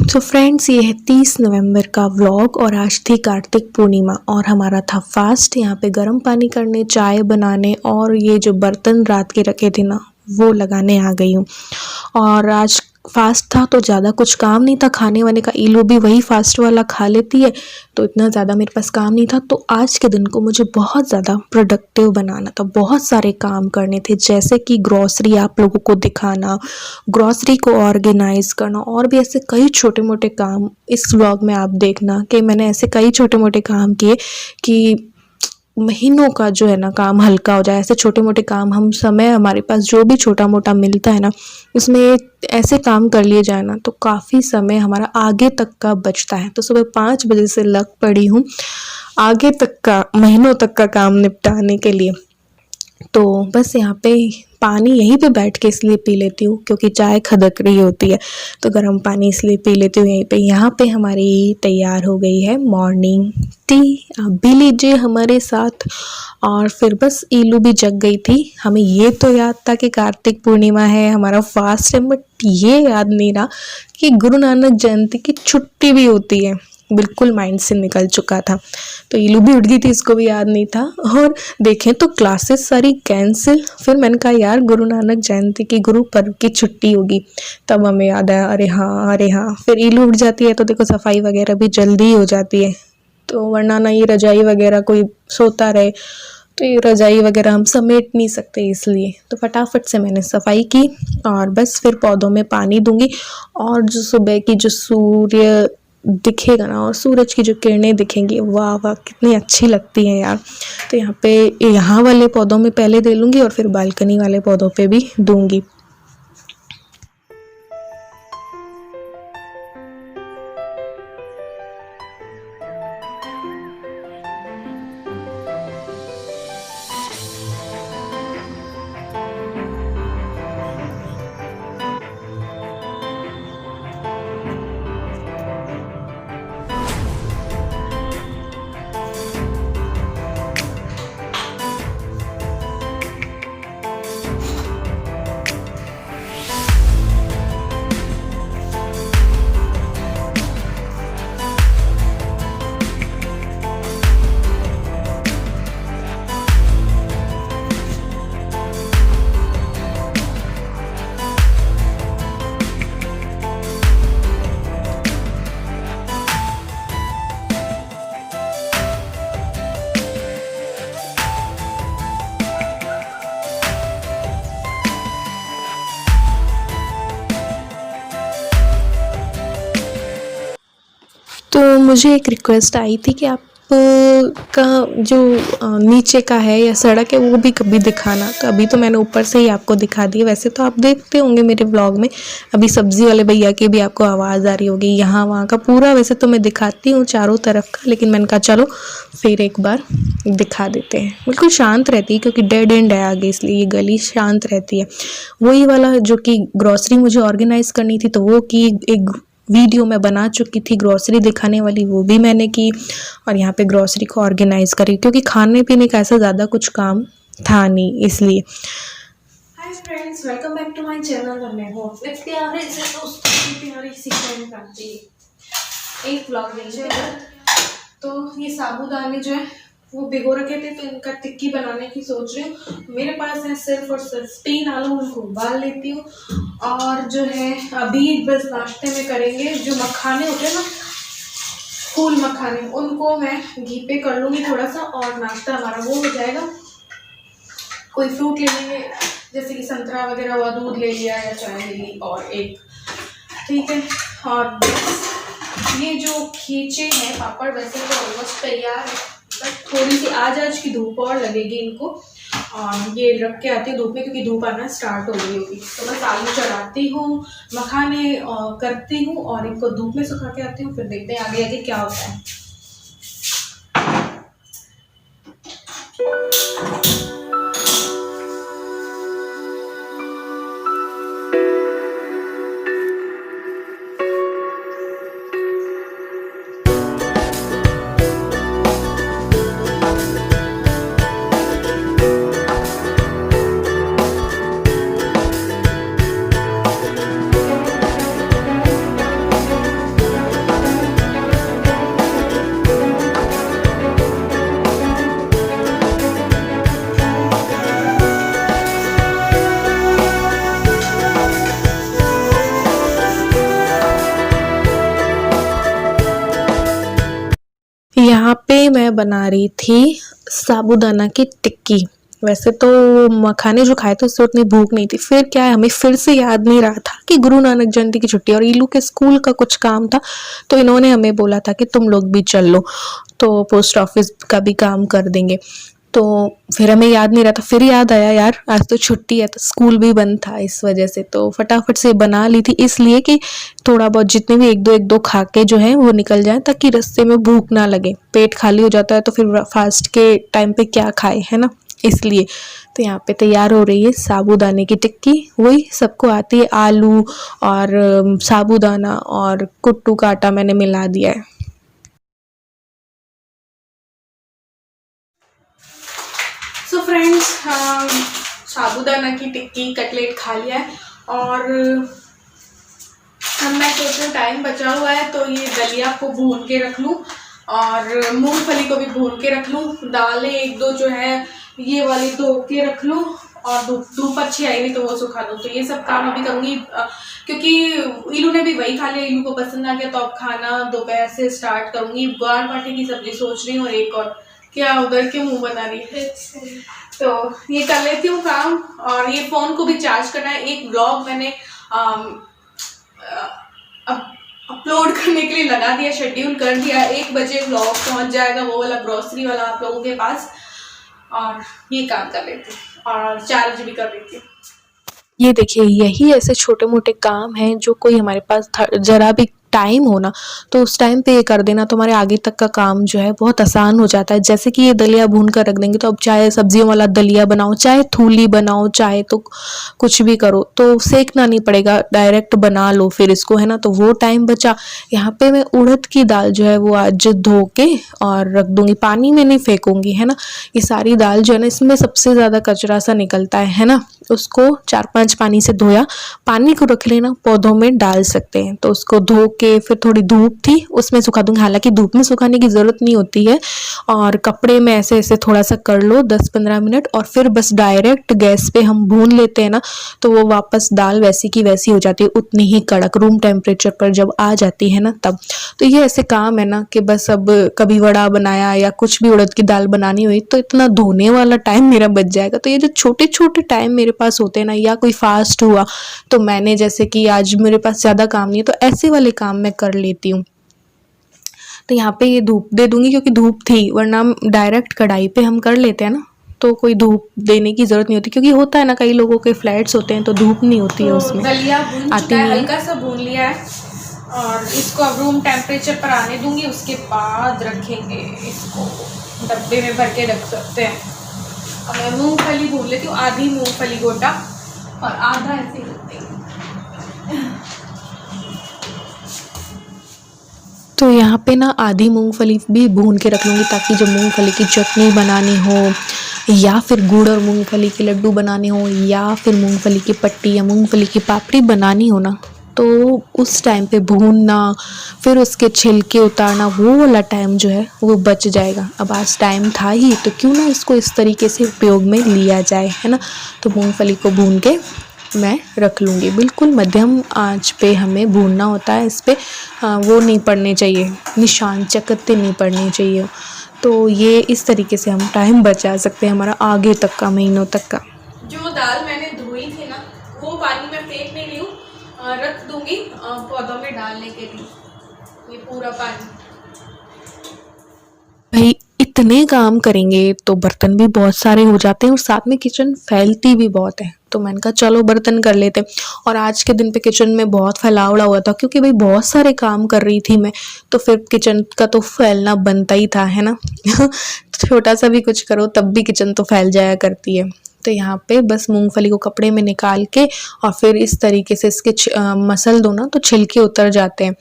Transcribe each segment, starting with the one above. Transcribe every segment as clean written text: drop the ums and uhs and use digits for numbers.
तो फ्रेंड्स, ये है 30 नवंबर का व्लॉग और आज थी कार्तिक पूर्णिमा और हमारा था फास्ट। यहाँ पे गर्म पानी करने, चाय बनाने और ये जो बर्तन रात के रखे थे ना वो लगाने आ गई हूँ। और आज फास्ट था तो ज़्यादा कुछ काम नहीं था खाने वाने का। ईलू भी वही फास्ट वाला खा लेती है तो इतना ज़्यादा मेरे पास काम नहीं था। तो आज के दिन को मुझे बहुत ज़्यादा प्रोडक्टिव बनाना था, बहुत सारे काम करने थे, जैसे कि ग्रॉसरी आप लोगों को दिखाना, ग्रॉसरी को ऑर्गेनाइज करना और भी ऐसे कई छोटे मोटे काम। इस व्लॉग में आप देखना कि मैंने ऐसे कई छोटे मोटे काम किए कि महीनों का जो है ना काम हल्का हो जाए। ऐसे छोटे मोटे काम हम समय हमारे पास जो भी छोटा मोटा मिलता है ना उसमें ऐसे काम कर लिए जाए ना तो काफ़ी समय हमारा आगे तक का बचता है। तो सुबह 5 बजे से लग पड़ी हूँ आगे तक का, महीनों तक का काम निपटाने के लिए। तो बस यहाँ पे पानी यहीं पे बैठ के इसलिए पी लेती हूँ क्योंकि चाय खदक रही होती है तो गर्म पानी इसलिए पी लेती हूँ यहीं पे। यहाँ पे हमारी तैयार हो गई है मॉर्निंग टी, आप भी लीजिए हमारे साथ। और फिर बस ईलू भी जग गई थी। हमें ये तो याद था कि कार्तिक पूर्णिमा है, हमारा फास्ट है, बट ये याद नहीं रहा कि गुरु नानक जयंती की छुट्टी भी होती है। बिल्कुल माइंड से निकल चुका था। तो ईलू भी उठ गई थी, इसको भी याद नहीं था। और देखें तो क्लासेस सारी कैंसिल। फिर मैंने कहा यार गुरु नानक जयंती की, गुरु पर्व की छुट्टी होगी। तब हमें याद आया अरे हाँ अरे हाँ। फिर ईलू उठ जाती है तो देखो सफाई वगैरह भी जल्दी ही हो जाती है। तो वरना ना ये रजाई वगैरह कोई सोता रहे तो ये रजाई वगैरह हम समेट नहीं सकते, इसलिए तो फटाफट से मैंने सफाई की। और बस फिर पौधों में पानी दूंगी। और जो सुबह की जो सूर्य दिखेगा ना और सूरज की जो किरणें दिखेंगी, वाह वाह कितनी अच्छी लगती हैं यार। तो यहाँ पे यहाँ वाले पौधों में पहले दे लूँगी और फिर बालकनी वाले पौधों पे भी दूंगी। तो मुझे एक रिक्वेस्ट आई थी कि आप का जो नीचे का है या सड़क है वो भी कभी दिखाना। तो अभी तो मैंने ऊपर से ही आपको दिखा दी, वैसे तो आप देखते होंगे मेरे व्लॉग में। अभी सब्ज़ी वाले भैया की भी आपको आवाज़ आ रही होगी, यहाँ वहाँ का पूरा वैसे तो मैं दिखाती हूँ चारों तरफ का, लेकिन मैंने कहा चलो फिर एक बार दिखा देते हैं। बिल्कुल शांत रहती है क्योंकि डेड एंड है आगे, इसलिए ये गली शांत रहती है। वही वाला जो कि ग्रॉसरी मुझे ऑर्गेनाइज़ करनी थी, तो वो की एक वीडियो मैं बना चुकी थी ग्रॉसरी दिखाने वाली, वो भी मैंने की। और यहाँ पे ग्रॉसरी को ऑर्गेनाइज करी क्योंकि खाने पीने का ऐसा ज़्यादा कुछ काम था नहीं, इसलिए। Hi friends, welcome back to my channel. और मैं हूँ अपने प्यारे से दोस्तों की प्यारी सी फ्रेंड प्राची। एक व्लॉग देखिए। तो ये साबूदाने जो है वो भिगो रखे थे, तो इनका टिक्की बनाने की सोच रही हूँ। मेरे पास है सिर्फ और सिर्फ 3 आलू, उनको उबाल लेती हूँ। और जो है अभी बस नाश्ते में करेंगे जो मखाने होते हैं ना, फूल मखाने, उनको मैं घी पे कर लूँगी थोड़ा सा, और नाश्ता हमारा वो हो जाएगा। कोई फ्रूट ले लेंगे, जैसे कि संतरा वगैरह हुआ, दूध ले लिया या चाय ले ली, और एक ठीक है। और ये जो खींचे हैं पापड़ वैसे तो ऑलमोस्ट तैयार है, बट थोड़ी सी आज की धूप और लगेगी इनको। और ये रख के आती हूँ धूप में क्योंकि धूप आना स्टार्ट हो गई होगी। तो बस आलू चढ़ाती हूँ, मखाने करती हूँ और इनको धूप में सुखा के आती हूँ। फिर देखते हैं आगे आगे क्या होता है। यहाँ पे मैं बना रही थी साबूदाना की टिक्की। वैसे तो मखाने जो खाए थे उससे उतनी भूख नहीं थी, फिर क्या है हमें फिर से याद नहीं रहा था कि गुरु नानक जयंती की छुट्टी और ईलू के स्कूल का कुछ काम था, तो इन्होंने हमें बोला था कि तुम लोग भी चल लो, तो पोस्ट ऑफिस का भी काम कर देंगे। तो फिर हमें याद नहीं रहा था, फिर याद आया यार आज तो छुट्टी है, तो स्कूल भी बंद था, इस वजह से तो फटाफट से बना ली थी, इसलिए कि थोड़ा बहुत जितने भी एक दो खा के जो है वो निकल जाए, ताकि रास्ते में भूख ना लगे। पेट खाली हो जाता है तो फिर फास्ट के टाइम पे क्या खाए, है ना, इसलिए। तो यहाँ पे तैयार हो रही है साबूदाने की टिक्की। वही सबको आती है, आलू और साबूदाना और कुट्टू का आटा मैंने मिला दिया है। सो फ्रेंड्स, साबूदाना की टिक्की कटलेट खा लिया है, और अब मैं सोच रही हूँ टाइम बचा हुआ है तो ये दलिया को भून के रख लूँ और मूंगफली को भी भून के रख लूँ। दालें एक दो जो है ये वाली धो के रख लूँ, और धूप अच्छी आएगी तो वो सुखा दूँ। तो ये सब काम अभी करूँगी क्योंकि इलू ने भी वही खा लिया, इलू को पसंद आ गया, तो अब खाना दोपहर से स्टार्ट करूँगी। ग्वार पाठे की सब्जी सोच रही हूँ, और एक और क्या उधर क्यों मुंह बना रही है, तो ये कर लेती हूँ काम। और ये फोन को भी चार्ज करना है। एक ब्लॉग मैंने अपलोड करने के लिए लगा दिया, शेड्यूल कर दिया, 1 बजे ब्लॉग पहुंच जाएगा, वो वाला ग्रोसरी वाला आप लोगों के पास। और ये काम कर लेती हूँ और चार्ज भी कर लेती हूँ। ये देखिए, यही ऐसे छोटे मोटे काम हैं जो कोई हमारे पास जरा भी टाइम हो ना, तो उस टाइम पे ये कर देना तो हमारे आगे तक का काम जो है बहुत आसान हो जाता है। जैसे कि ये दलिया भून कर रख देंगे, तो अब चाहे सब्जियों वाला दलिया बनाओ, चाहे थूली बनाओ, चाहे तो कुछ भी करो, तो सेकना नहीं पड़ेगा, डायरेक्ट बना लो फिर इसको, है ना, तो वो टाइम बचा। यहाँ पे मैं उड़द की दाल जो है वो आज धो के और रख दूंगी, पानी में नहीं फेंकूंगी, है ना। ये सारी दाल जो है ना, इसमें सबसे ज़्यादा कचरा सा निकलता है ना, उसको 4-5 पानी से धोया, पानी को रख लेना, पौधों में डाल सकते हैं। तो उसको धो के फिर थोड़ी धूप थी उसमें सुखा दूंगी, हालांकि धूप में सुखाने की ज़रूरत नहीं होती है, और कपड़े में ऐसे ऐसे थोड़ा सा कर लो 10-15 मिनट, और फिर बस डायरेक्ट गैस पे हम भून लेते हैं ना, तो वो वापस दाल वैसी की वैसी हो जाती है, उतनी ही कड़क, रूम टेम्परेचर पर जब आ जाती है ना तब। तो ये ऐसे काम है ना कि बस अब कभी वड़ा बनाया या कुछ भी उड़द की दाल बनानी हुई, तो इतना धोने वाला टाइम मेरा बच जाएगा। तो ये जो छोटे छोटे टाइम मेरे पास होते हैं ना, या कोई फास्ट हुआ तो मैंने, जैसे कि आज मेरे पास ज़्यादा काम नहीं है तो ऐसे वाले काम मैं कर लेती हूँ। तो यहाँ पे ये धूप दे दूंगी क्योंकि धूप थी, वरना डायरेक्ट कढ़ाई पे हम कर लेते हैं ना, तो कोई धूप देने की ज़रूरत नहीं होती, क्योंकि होता है ना कई लोगों के फ्लैट्स होते हैं तो धूप नहीं होती है उसमें, दलिया भून आती चुका है, नहीं है। हल्का सा भून लिया है और इसको अब रूम टेम्परेचर पर आने दूंगी, उसके बाद रखेंगे इसको, डब्बे में भर के रख सकते हैं। अब मैं मूंगफली भून लेती हूँ, आधी मूंगफली गोटा और आधा ऐसे रख देंगे। तो यहाँ पे ना आधी मूंगफली भी भून के रख लूँगी, ताकि जब मूंगफली की चटनी बनानी हो या फिर गुड़ और मूंगफली के लड्डू बनाने हो या फिर मूंगफली की पट्टी या मूंगफली की पापड़ी बनानी हो ना, तो उस टाइम पे भूनना फिर उसके छिलके उतारना, वो वाला टाइम जो है वो बच जाएगा। अब आज टाइम था ही तो क्यों ना इसको इस तरीके से उपयोग में लिया जाए, है ना। तो मूंगफली को भून के मैं रख लूँगी, बिल्कुल मध्यम आंच पे हमें भूनना होता है। इस पे वो नहीं पड़ने चाहिए, निशान चकत्ते नहीं पड़ने चाहिए। तो ये इस तरीके से हम टाइम बचा सकते हैं हमारा आगे तक का, महीनों तक का। जो दाल मैंने धोई थी ना, वो पानी में फेंक नहीं रही हूँ, रख दूंगी पौधों में डालने के लिए, ये पूरा पानी। भाई इतने काम करेंगे तो बर्तन भी बहुत सारे हो जाते हैं और साथ में किचन फैलती भी बहुत है, तो मैंने कहा चलो बर्तन कर लेते हैं। और आज के दिन पे किचन में बहुत फैलावड़ा हुआ था, क्योंकि भाई बहुत सारे काम कर रही थी मैं, तो फिर किचन का तो फैलना बनता ही था, है ना। छोटा सा भी कुछ करो तब भी किचन तो फैल जाया करती है। तो यहाँ पे बस मूंगफली को कपड़े में निकाल के और फिर इस तरीके से इसके मसल दो ना, तो छिलके उतर जाते हैं।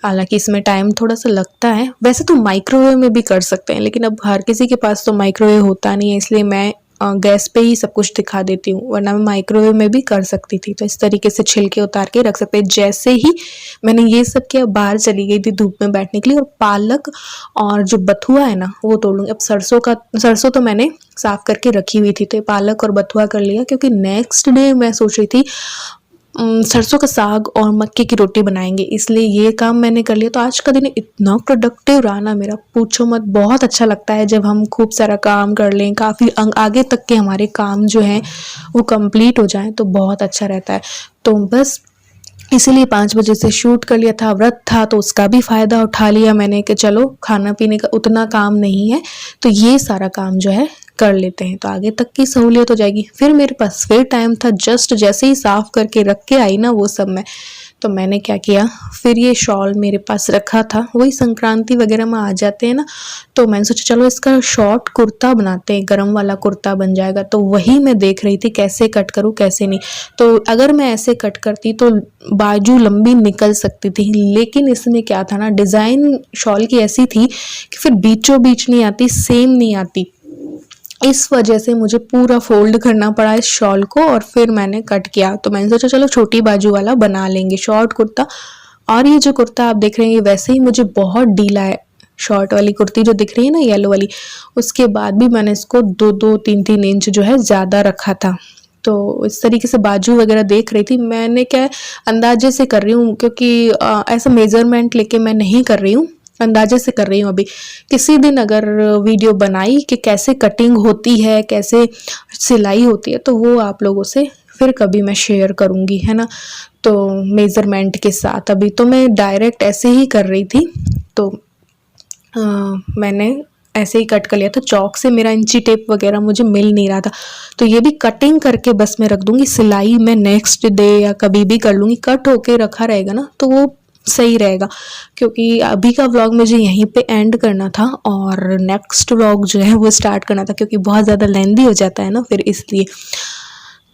हालांकि इसमें टाइम थोड़ा सा लगता है, वैसे तो माइक्रोवेव में भी कर सकते हैं, लेकिन अब हर किसी के पास तो माइक्रोवेव होता नहीं है, इसलिए मैं गैस पे ही सब कुछ दिखा देती हूँ, वरना मैं माइक्रोवेव में भी कर सकती थी। तो इस तरीके से छिलके उतार के रख सकते हैं। जैसे ही मैंने ये सब किया, बाहर चली गई थी धूप में बैठने के लिए, और पालक और जो बथुआ है ना वो तोड़ लूँगी। अब सरसों तो मैंने साफ करके रखी हुई थी, तो पालक और बथुआ कर लिया, क्योंकि नेक्स्ट डे मैं सोच रही थी सरसों का साग और मक्के की रोटी बनाएंगे, इसलिए ये काम मैंने कर लिया। तो आज का दिन इतना प्रोडक्टिव रहा ना मेरा, पूछो मत। बहुत अच्छा लगता है जब हम खूब सारा काम कर लें, काफ़ी आगे तक के हमारे काम जो हैं वो कंप्लीट हो जाएं, तो बहुत अच्छा रहता है। तो बस इसीलिए 5 बजे से शूट कर लिया था, व्रत था तो उसका भी फ़ायदा उठा लिया मैंने कि चलो खाना पीने का उतना काम नहीं है, तो ये सारा काम जो है कर लेते हैं, तो आगे तक की सहूलियत हो जाएगी। फिर मेरे पास फिर टाइम था, जस्ट जैसे ही साफ़ करके रख के आई ना वो सब मैं, तो मैंने क्या किया, फिर ये शॉल मेरे पास रखा था, वही संक्रांति वगैरह में आ जाते हैं ना, तो मैंने सोचा चलो इसका शॉर्ट कुर्ता बनाते हैं, गरम वाला कुर्ता बन जाएगा। तो वही मैं देख रही थी कैसे कट करूँ कैसे नहीं। तो अगर मैं ऐसे कट करती तो बाजू लंबी निकल सकती थी, लेकिन इसमें क्या था ना, डिज़ाइन शॉल की ऐसी थी कि फिर बीचों बीच नहीं आती, सेम नहीं आती। इस वजह से मुझे पूरा फोल्ड करना पड़ा इस शॉल को, और फिर मैंने कट किया। तो मैंने सोचा चलो छोटी बाजू वाला बना लेंगे शॉर्ट कुर्ता। और ये जो कुर्ता आप देख रहे हैं, वैसे ही मुझे बहुत ढीला है। शॉर्ट वाली कुर्ती जो दिख रही है ना येलो वाली, उसके बाद भी मैंने इसको 2-2, 3-3 इंच जो है ज़्यादा रखा था। तो इस तरीके से बाजू वगैरह देख रही थी मैंने, क्या अंदाजे से कर रही हूँ, क्योंकि ऐसा मेज़रमेंट लेके मैं नहीं कर रही हूँ, अंदाजे से कर रही हूँ। अभी किसी दिन अगर वीडियो बनाई कि कैसे कटिंग होती है, कैसे सिलाई होती है, तो वो आप लोगों से फिर कभी मैं शेयर करूँगी, है ना। तो मेज़रमेंट के साथ अभी तो मैं डायरेक्ट ऐसे ही कर रही थी, तो मैंने ऐसे ही कट कर लिया था चौक से। मेरा इंची टेप वगैरह मुझे मिल नहीं रहा था, तो ये भी कटिंग करके बस मैं रख दूँगी। सिलाई मैं नेक्स्ट डे या कभी भी कर लूँगी, कट होके रखा रहेगा ना तो वो सही रहेगा। क्योंकि अभी का व्लॉग मुझे यहीं पे एंड करना था और नेक्स्ट व्लॉग जो है वो स्टार्ट करना था, क्योंकि बहुत ज़्यादा लेंदी हो जाता है ना फिर, इसलिए।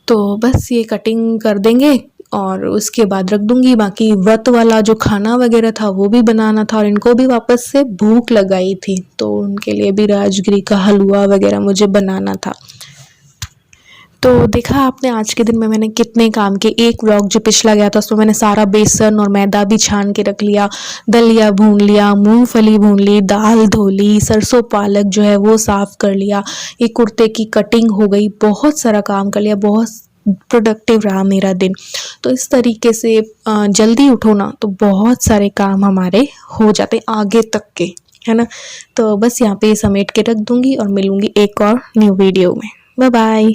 तो बस ये कटिंग कर देंगे और उसके बाद रख दूंगी। बाकी व्रत वाला जो खाना वगैरह था वो भी बनाना था, और इनको भी वापस से भूख लगाई थी, तो उनके लिए भी राजगिरी का हलवा वगैरह मुझे बनाना था। तो देखा आपने आज के दिन में मैंने कितने काम किए। एक व्लॉग जो पिछला गया था उसमें मैंने सारा बेसन और मैदा भी छान के रख लिया, दलिया भून लिया, मूंगफली भून ली, दाल धो ली, सरसों पालक जो है वो साफ़ कर लिया, ये कुर्ते की कटिंग हो गई, बहुत सारा काम कर लिया, बहुत प्रोडक्टिव रहा मेरा दिन। तो इस तरीके से जल्दी उठो ना तो बहुत सारे काम हमारे हो जाते हैं आगे तक के, है ना। तो बस यहाँ पे समेट के रख दूँगी और मिलूँगी एक और न्यू वीडियो में। Bye bye.